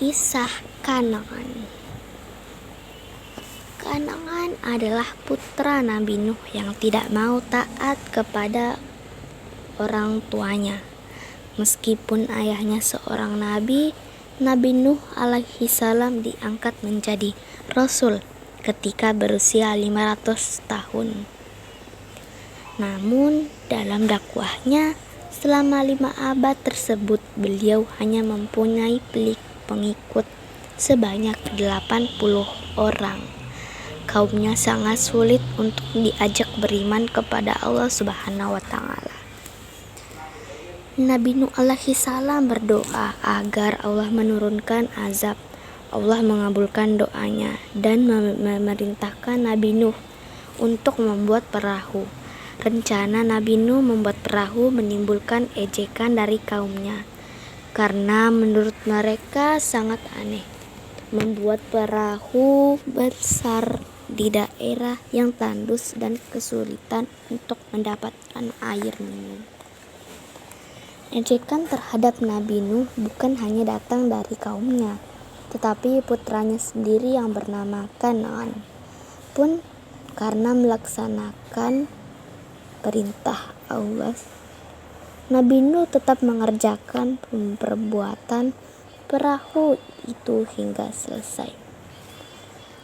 Kisah Kanaan. Kanaan adalah putra Nabi Nuh yang tidak mau taat kepada orang tuanya. Meskipun ayahnya seorang nabi, Nabi Nuh alaihi salam diangkat menjadi rasul ketika berusia 500 tahun. Namun dalam dakwahnya selama 5 abad tersebut beliau hanya mempunyai pengikut sebanyak 80 orang. Kaumnya sangat sulit untuk diajak beriman kepada Allah Subhanahu wa Ta'ala. Nabi Nuh alaihi salam berdoa agar Allah menurunkan azab. Allah mengabulkan doanya dan memerintahkan Nabi Nuh untuk membuat perahu. Rencana Nabi Nuh membuat perahu menimbulkan ejekan dari kaumnya, karena menurut mereka sangat aneh membuat perahu besar di daerah yang tandus dan kesulitan untuk mendapatkan air minum. Ejekan terhadap Nabi Nuh bukan hanya datang dari kaumnya, tetapi putranya sendiri yang bernama Kanaan pun karena melaksanakan perintah Allah, Nabi Nuh tetap mengerjakan perbuatan perahu itu hingga selesai.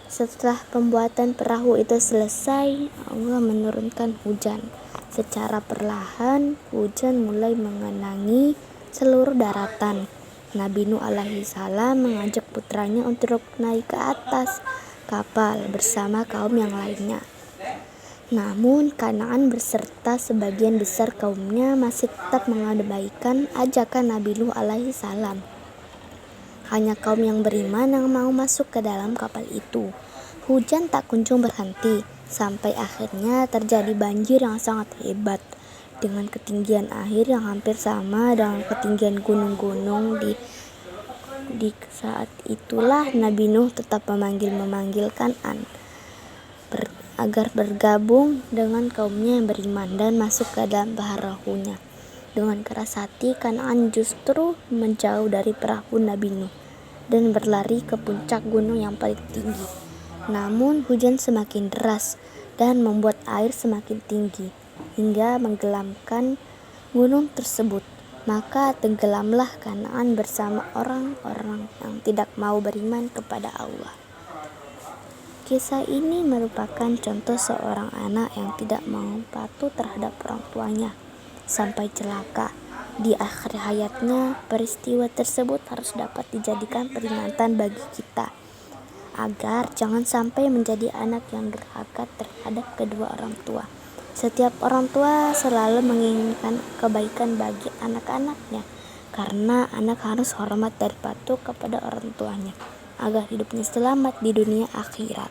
Setelah pembuatan perahu itu selesai, Allah menurunkan hujan. Secara perlahan, hujan mulai mengenangi seluruh daratan. Nabi Nuh alaihi salam mengajak putranya untuk naik ke atas kapal bersama kaum yang lainnya. Namun Kanaan beserta sebagian besar kaumnya masih tetap mengabaikan ajakan Nabi Nuh alaihi salam. Hanya kaum yang beriman yang mau masuk ke dalam kapal itu. Hujan tak kunjung berhenti, sampai akhirnya terjadi banjir yang sangat hebat, dengan ketinggian air yang hampir sama dengan ketinggian gunung-gunung di saat itulah Nabi Nuh tetap memanggil Kanaan agar bergabung dengan kaumnya yang beriman dan masuk ke dalam perahunya. Dengan keras hati, Kanaan justru menjauh dari perahu Nabi Nuh dan berlari ke puncak gunung yang paling tinggi. Namun hujan semakin deras dan membuat air semakin tinggi hingga menggelamkan gunung tersebut. Maka tenggelamlah Kanaan bersama orang-orang yang tidak mau beriman kepada Allah. Kisah ini merupakan contoh seorang anak yang tidak mau patuh terhadap orang tuanya sampai celaka. Di akhir hayatnya, peristiwa tersebut harus dapat dijadikan peringatan bagi kita agar jangan sampai menjadi anak yang durhaka terhadap kedua orang tua. Setiap orang tua selalu menginginkan kebaikan bagi anak-anaknya, karena anak harus hormat dan patuh kepada orang tuanya agar hidupnya selamat di dunia akhirat.